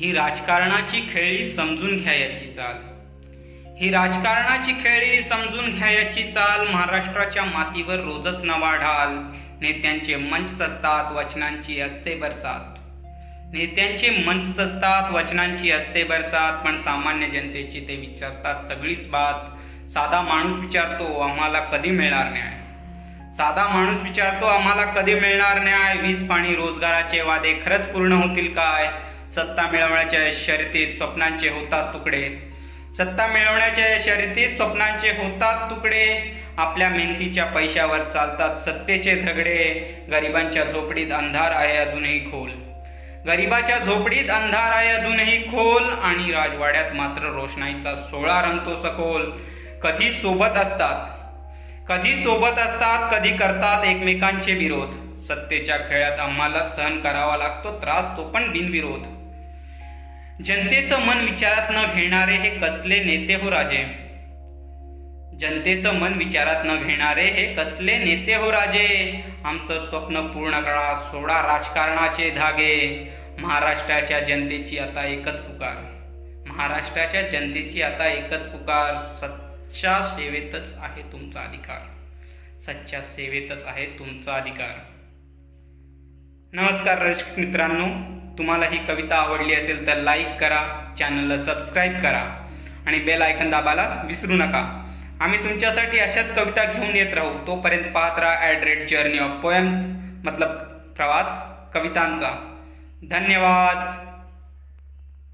ही राजकारणाची खेळी समजून घ्या याची चाल. ही राजकारणाची खेळी समजून घ्या याची चाल. महाराष्ट्राच्या मातीवर रोजच नवा ढाल. नेत्यांचे मंच असतात, वचनांची असते बरसात. नेत्यांचे मंच असतात, वचनांची असते बरसात. पण सामान्य जनतेची ते विचारतात सगळीच बात. साधा माणूस विचारतो आम्हाला कधी मिळणार न्याय. साधा माणूस विचारतो आम्हाला कधी मिळणार न्याय. वीज पाणी रोजगाराचे वादे खरंच पूर्ण होतील काय. सत्ता मिळवण्याच्या शर्यतीत स्वप्नांचे होतात तुकडे. सत्ता मिळवण्याच्या शर्यतीत स्वप्नांचे होतात तुकडे. आपल्या मेहनतीच्या पैशावर चालतात सत्तेचे झगडे. गरिबांच्या झोपडीत अंधार आहे अजूनही खोल. गरिबाच्या झोपडीत अंधार आहे अजूनही खोल. आणि राजवाड्यात मात्र रोषणाईचा सोहळा रंगतो सखोल. कधी सोबत असतात, कधी करतात एकमेकांचे विरोध. सत्तेच्या खेळात आम्हाला सहन करावा लागतो त्रास, तो पण बिनविरोध. जनतेचं मन विचारात न घेणारे हे कसले नेते हो राजे. जनतेचं मन विचारात न घेणारे हे कसले नेते हो राजे. आमचं स्वप्न पूर्ण करा, सोडा राजकारणाचे धागे. महाराष्ट्राच्या जनतेची आता एकच पुकार. महाराष्ट्राच्या जनतेची आता एकच पुकार. सच्च्या सेवेतच आहे तुमचा अधिकार. सच्च्या सेवेतच आहे तुमचा अधिकार. नमस्कार रसिक मित्रांनो, तुम्हाला ही कविता आवडली असेल तर लाईक करा, चॅनलला सबस्क्राईब करा आणि बेल आयकॉन दाबायला विसरू नका. आम्ही तुमच्यासाठी अशाच कविता घेऊन येत राहू. तोपर्यंत पाहत राहा @जर्नी ऑफ पोएम्स, मतलब प्रवास कवितांचा. धन्यवाद.